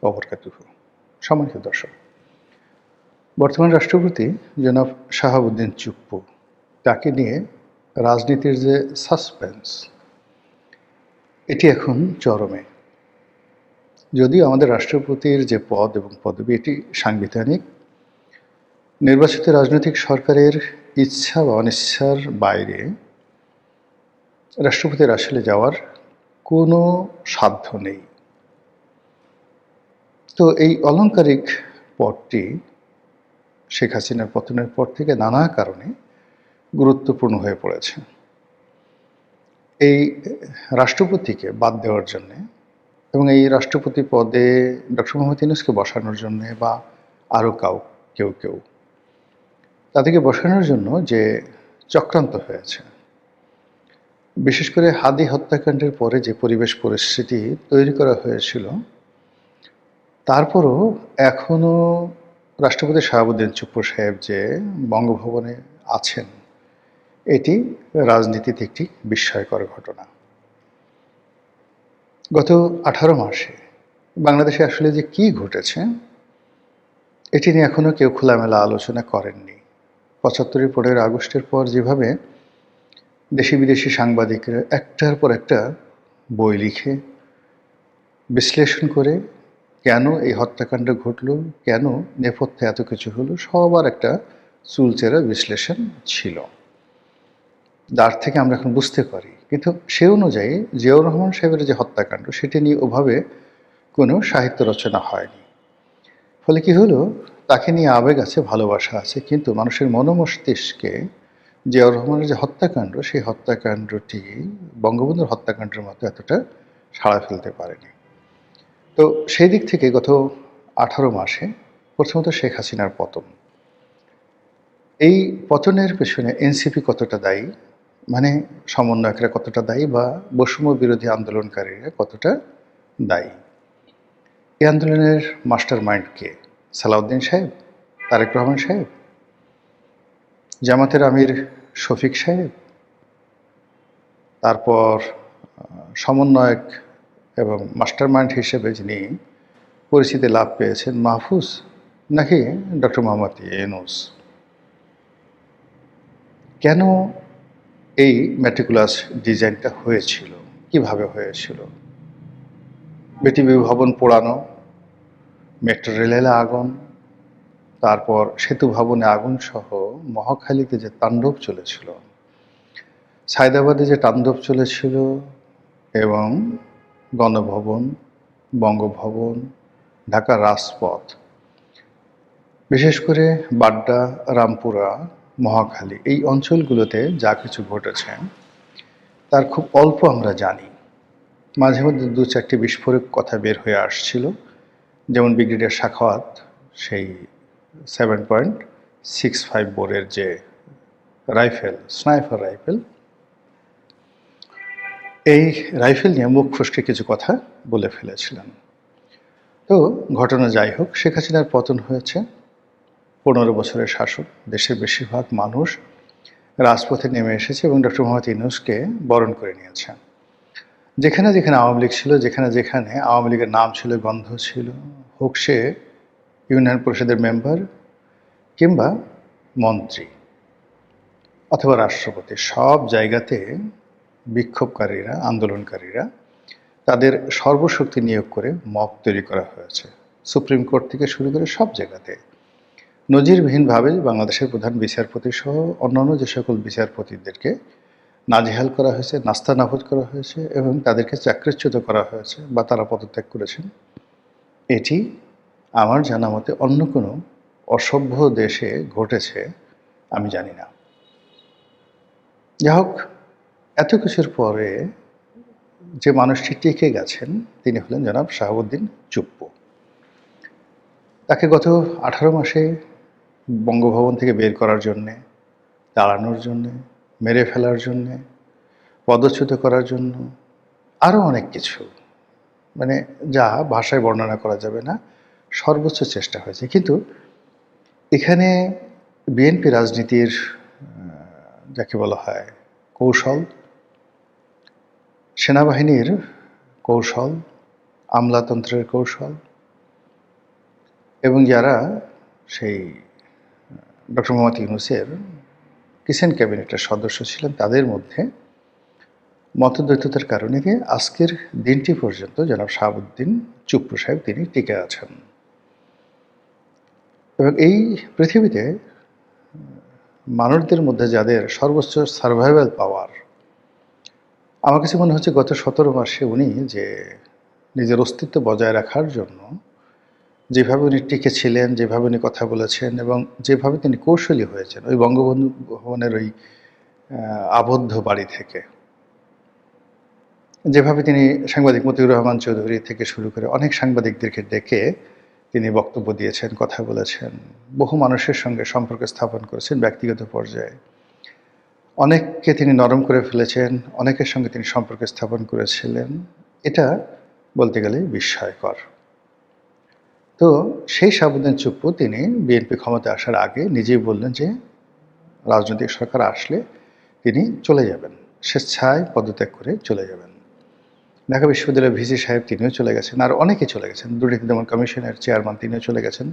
ওবরকাতুহু। সম্মানিত দর্শক, বর্তমান রাষ্ট্রপতি জনাব শাহাবুদ্দিন চুপ্পু, তাকে নিয়ে রাজনীতির যে সাসপেন্স, এটি এখন চরমে। যদিও আমাদের রাষ্ট্রপতির যে পদ এবং পদবি, এটি সাংবিধানিক, নির্বাচিত রাজনৈতিক সরকারের ইচ্ছা বা অনিচ্ছার বাইরে রাষ্ট্রপতির আসলে যাওয়ার কোনো সাধ্য নেই। তো এই অলংকারিক পদটি শেখ হাসিনার পতনের পর থেকে নানা কারণে গুরুত্বপূর্ণ হয়ে পড়েছে। এই রাষ্ট্রপতিকে বাদ দেওয়ার জন্যে এবং এই রাষ্ট্রপতি পদে ডক্টর মোহাম্মদ ইউনূসকে বসানোর জন্যে বা আরও কেউ তাদেরকে বসানোর জন্য যে চক্রান্ত হয়েছে, বিশেষ করে হাদি হত্যাকাণ্ডের পরে যে পরিবেশ পরিস্থিতি তৈরি করা হয়েছিল, তারপরও এখনও রাষ্ট্রপতি শাহাবুদ্দিন চুপ্পু সাহেব যে বঙ্গভবনে আছেন, এটি রাজনীতিতে একটি বিস্ময়কর ঘটনা। গত 18 মাসে বাংলাদেশে আসলে যে কি ঘটেছে, এটি নিয়ে এখনও কেউ খোলামেলা আলোচনা করেননি। 75 15 আগস্টের পর যেভাবে দেশি বিদেশি সাংবাদিকরা একটার পর একটা বই লিখে বিশ্লেষণ করে কেন এই হত্যাকাণ্ড ঘটল, কেন নেপথ্যে এত কিছু হলো, সবার একটা চুলচেরা বিশ্লেষণ ছিল, যার থেকে আমরা এখন বুঝতে পারি। কিন্তু সে অনুযায়ী জিয়াউর রহমান সাহেবের যে হত্যাকাণ্ড, সেটি নিয়ে ওভাবে কোনো সাহিত্য রচনা হয়নি। ফলে কি হলো, তাকে নিয়ে আবেগ আছে, ভালোবাসা আছে, কিন্তু মানুষের মনোমস্তিষ্কে জিয়াউর রহমানের যে হত্যাকাণ্ড, সেই হত্যাকাণ্ডটি বঙ্গবন্ধুর হত্যাকাণ্ডের মতো এতটা সাড়া ফেলতে পারেনি। তো সেই দিক থেকে গত 18 মাসে প্রথমত শেখ হাসিনার পতন, এই পতনের পেছনে এনসিপি কতটা দায়ী, মানে সমন্বয়করা কতটা দায়ী, বা বৈষম্য বিরোধী আন্দোলনকারীরা কতটা দায়ী। এই আন্দোলনের মাস্টার মাইন্ড কে? সালাউদ্দিন সাহেব, তারেক রহমান সাহেব, জামাতের আমির শফিক সাহেব, তারপর সমন্বয়ক এবং মাস্টার মাইন্ড হিসেবে যিনি পরিচিতি লাভ পেয়েছেন মাহফুজ, নাকি ডক্টর মোহাম্মদ ইউনূস? কেন এই ম্যাটিকুলাস ডিজাইনটা হয়েছিল, কিভাবে হয়েছিল? বিটিভি ভবন পোড়ানো, মেট্রো রেলে আগুন, তারপর সেতু ভবনে আগুন সহ মহাখালীতে যে তাণ্ডব চলেছিল, সায়দাবাদে যে তাণ্ডব চলেছিল, এবং গণভবন, বঙ্গভবন, ঢাকার রাজপথ, বিশেষ করে বাড্ডা, রামপুরা, মহাখালী, এই অঞ্চলগুলোতে যা কিছু ঘটেছে তার খুব অল্প আমরা জানি। মাঝে মধ্যে 2-4টি বিস্ফোরক কথা বের হয়ে আসছিল, যেমন ব্রিগেডিয়ার সাখাওয়াত সেই 7.65 বোরের যে রাইফেল, স্নাইপার রাইফেল, এই রাইফেল নিয়ে মুখ ফসকে কিছু কথা বলে ফেলেছিলেন। তো ঘটনা যাই হোক, শেখ হাসিনার পতন হয়েছে, 15 বছরের শাসন, দেশের বেশিরভাগ মানুষ রাজপথে নেমে এসেছে এবং ডক্টর মোহাম্মদ ইউনূসকে বরণ করে নিয়েছে। যেখানে যেখানে আওয়ামী লীগ ছিল, যেখানে যেখানে আওয়ামী লীগের নাম ছিল, গন্ধ ছিল, হোক সে ইউনিয়ন পরিষদের মেম্বার কিংবা মন্ত্রী অথবা রাষ্ট্রপতি, সব জায়গাতে বিক্ষোভকারীরা, আন্দোলনকারীরা তাদের সর্বশক্তি নিয়োগ করে মব তৈরি করা হয়েছে। সুপ্রিম কোর্ট থেকে শুরু করে সব জায়গাতে নজিরবিহীনভাবে বাংলাদেশের প্রধান বিচারপতি সহ অন্যান্য যে সকল বিচারপতিদেরকে নাজেহাল করা হয়েছে, নাস্তানাবুদ করা হয়েছে এবং তাদেরকে চাকরিচ্যুত করা হয়েছে বা তারা পদত্যাগ করেছেন। এটি আমার জানা মতে অন্য কোনো অসভ্য দেশে ঘটেছে আমি জানি না। যাই হোক, এত কিছুর পরে যে মানুষটি টিকে গেছেন, তিনি হলেন জনাব শাহাবুদ্দিন চুপ্পু। তাকে গত 18 মাসে বঙ্গভবন থেকে বের করার জন্যে, তাড়ানোর জন্যে, মেরে ফেলার জন্যে, পদচ্যুত করার জন্য, আরও অনেক কিছু, মানে যা ভাষায় বর্ণনা করা যাবে না, সর্বোচ্চ চেষ্টা হয়েছে। কিন্তু এখানে বিএনপি রাজনীতির যাকে বলা হয় কৌশল, সেনাবাহিনীর কৌশল, আমলাতন্ত্রের কৌশল, এবং যারা সেই ডক্টর মোহাম্মদ ইউনূসের কিচেন ক্যাবিনেটের সদস্য ছিলেন, তাদের মধ্যে মতদ্বৈততার কারণে আজকের দিনটি পর্যন্ত জনাব শাহাবুদ্দিন চুপ্পু সাহেব তিনি টিকে আছেন। এবং এই পৃথিবীতে মানুষদের মধ্যে যাদের সর্বোচ্চ সার্ভাইভাল পাওয়ার, আমার কাছে মনে হচ্ছে গত 17 মাসে উনি যে নিজের অস্তিত্ব বজায় রাখার জন্য যেভাবে উনি টিকে ছিলেন, যেভাবে উনি কথা বলেছেন এবং যেভাবে তিনি কৌশলী হয়েছেন ওই বঙ্গবন্ধু ভবনের ওই আবদ্ধ বাড়ি থেকে, যেভাবে তিনি সাংবাদিক মতিউর রহমান চৌধুরী থেকে শুরু করে অনেক সাংবাদিকদেরকে ডেকে তিনি বক্তব্য দিয়েছেন, কথা বলেছেন, বহু মানুষের সঙ্গে সম্পর্ক স্থাপন করেছেন ব্যক্তিগত পর্যায়ে, অনেককে তিনি নরম করে ফেলেছেন, অনেকের সঙ্গে তিনি সম্পর্ক স্থাপন করেছিলেন। এটা বলতে গেলে বিস্ময়কর। তো সেই শাহাবুদ্দিন চুপ্পু তিনি বিএনপি ক্ষমতায় আসার আগে নিজেই বললেন যে রাজনৈতিক সরকার আসলে তিনি চলে যাবেন, স্বেচ্ছায় পদত্যাগ করে চলে যাবেন। ঢাকা বিশ্ববিদ্যালয়ের ভিসি সাহেব তিনিও চলে গেছেন, আর অনেকে চলে গেছেন। দুর্নীতি দমন কমিশনের চেয়ারম্যান তিনিও চলে গেছেন।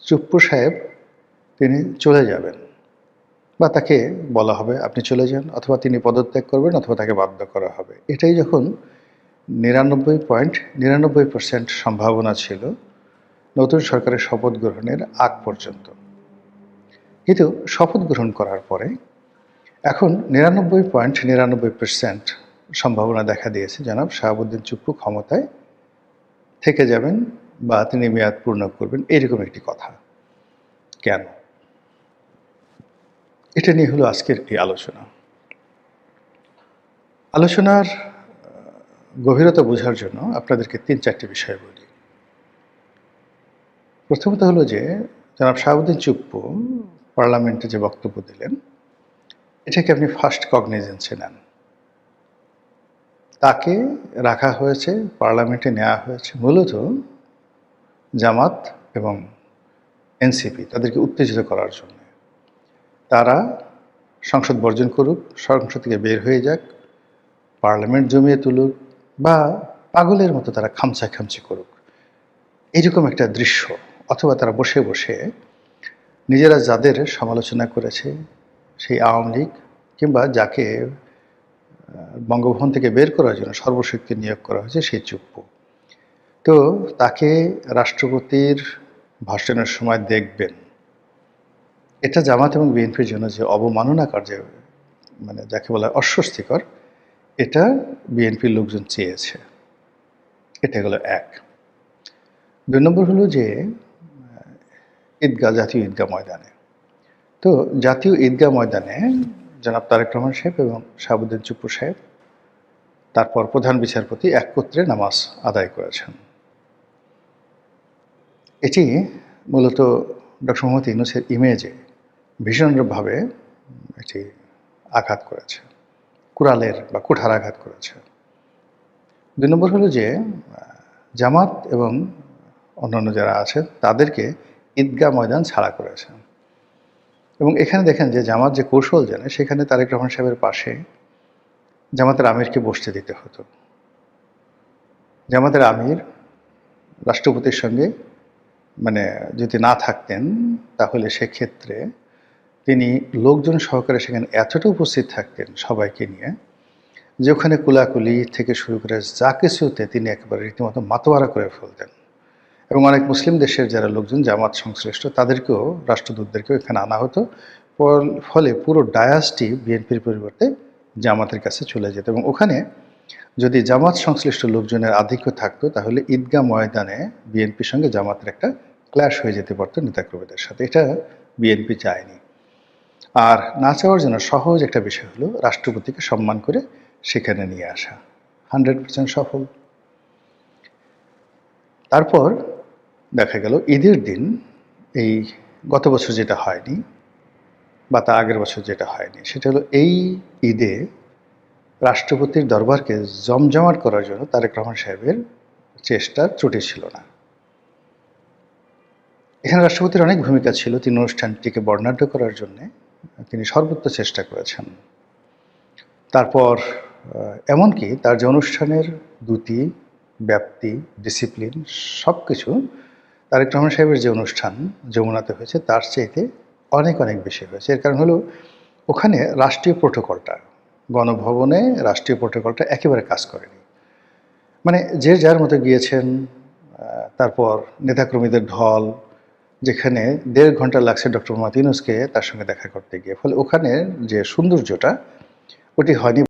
চুপ্পু সাহেব তিনি চলে যাবেন বা তাকে বলা হবে আপনি চলে যান, অথবা তিনি পদত্যাগ করবেন অথবা তাকে বাধ্য করা হবে। এটাই যখন 99.99% সম্ভাবনা ছিল নতুন সরকারের শপথ গ্রহণের আগ পর্যন্ত। কিন্তু শপথ গ্রহণ করার পরে এখন 99.99% সম্ভাবনা দেখা দিয়েছে জনাব শাহাবুদ্দিন চুপ্পু ক্ষমতায় থেকে যাবেন বা তিনি মেয়াদ পূর্ণ করবেন, এরকম একটি কথা। কেন? এটা নিয়ে হলো আজকের এই আলোচনা। আলোচনার গভীরতা বোঝার জন্য আপনাদেরকে 3-4টি বিষয় বলি। প্রথমত হলো যে জনাব শাহাবুদ্দিন চুপ্পু পার্লামেন্টে যে বক্তব্য দিলেন, এটাকে আপনি ফার্স্ট কগনিজেন্সে নেন। তাকে রাখা হয়েছে, পার্লামেন্টে নেওয়া হয়েছে মূলত জামাত এবং এনসিপি তাদেরকে উত্তেজিত করার জন্য। তারা সংসদ বর্জন করুক, সংসদ থেকে বের হয়ে যাক, পার্লামেন্ট জমিয়ে তুলুক বা পাগলের মতো তারা খামচি করুক, এইরকম একটা দৃশ্য। অথবা তারা বসে বসে নিজেরা যাদের সমালোচনা করেছে, সেই আওয়ামী লীগ কিংবা যাকে বঙ্গভবন থেকে বের করার জন্য সর্বশক্তি নিয়োগ করা হয়েছে সেই চুপ্পু, তো তাকে রাষ্ট্রপতির ভাষণের সময় দেখবেন, এটা জামাত এবং বিএনপির জন্য যে অবমাননাকর, যে মানে যাকে বলা অস্বস্তিকর, এটা বিএনপির লোকজন চেয়েছে। এটা হলো এক। 2 নম্বর হলো যে ঈদগাহ, জাতীয় ঈদগাহ ময়দানে, তো জাতীয় ঈদগাহ ময়দানে জনাব তারেক রহমান সাহেব এবং শাহাবুদ্দিন চুপ্পু সাহেব, তারপর প্রধান বিচারপতি একত্রে নামাজ আদায় করেছেন। এটি মূলত ডক্টর মোহাম্মদ ইউনূসের ইমেজে ভীষণভাবে এটি আঘাত করেছে, কুড়ালের বা কুঠার আঘাত করেছে। 2 নম্বর হলো যে জামাত এবং অন্যান্য যারা আছেন তাদেরকে ঈদগাহ ময়দান ছাড়া করেছে। এবং এখানে দেখেন যে জামাত যে কৌশল জানে, সেখানে তারেক রহমান সাহেবের পাশে জামাতের আমিরকে বসতে দিতে হতো। জামাতের আমির রাষ্ট্রপতির সঙ্গে মানে যদি না থাকতেন, তাহলে সেক্ষেত্রে তিনি লোকজন সহকারে সেখানে এতটা উপস্থিত থাকতেন সবাইকে নিয়ে, যে ওখানে কুলাকুলি থেকে শুরু করে যা কিছুতে তিনি একেবারে রীতিমতো মাতোয়ারা করে ফেলতেন। এবং অনেক মুসলিম দেশের যারা লোকজন জামাত সংশ্লিষ্ট, তাদেরকেও, রাষ্ট্রদূতদেরকেও এখানে আনা হতো। ফলে পুরো ডায়াসটি বিএনপির পরিবর্তে জামাতের কাছে চলে যেত। এবং ওখানে যদি জামাত সংশ্লিষ্ট লোকজনের আধিক্য থাকতো, তাহলে ঈদগাহ ময়দানে বিএনপির সঙ্গে জামাতের একটা ক্ল্যাশ হয়ে যেতে পারতো নেতাকর্মীদের সাথে। এটা বিএনপি চায়নি। আর না চাওয়ার জন্য সহজ একটা বিষয় হলো রাষ্ট্রপতিকে সম্মান করে সেখানে নিয়ে আসা। 100% সফল। তারপর দেখা গেল ঈদের দিন, এই গত বছর যেটা হয়নি বা তার আগের বছর যেটা হয়নি, সেটা হলো এই ঈদে রাষ্ট্রপতির দরবারকে জমজমাট করার জন্য তারেক রহমান সাহেবের চেষ্টার ত্রুটি ছিল না। এখানে রাষ্ট্রপতির অনেক ভূমিকা ছিল। তিনি অনুষ্ঠানটিকে বর্ণাঢ্য করার জন্যে তিনি সর্বোচ্চ চেষ্টা করেছেন। তারপর এমনকি তার যে অনুষ্ঠানের দ্যুতি, ব্যাপ্তি, ডিসিপ্লিন সব কিছু তারেক রহমান সাহেবের যে অনুষ্ঠান যমুনাতে হয়েছে তার চাইতে অনেক অনেক বেশি হয়েছে। এর কারণ হলো ওখানে রাষ্ট্রীয় প্রোটোকলটা, গণভবনে রাষ্ট্রীয় প্রোটোকলটা একেবারে কাজ করেনি। মানে যে যার মতো গিয়েছেন, তারপর নেতাকর্মীদের ঢল, যেখানে ১.৫ ঘন্টা লাগছে ডক্টর মোহাম্মদ ইউনূসকে তার সঙ্গে দেখা করতে গিয়ে। ফলে ওখানের যে সৌন্দর্যটা ওটি হয়নি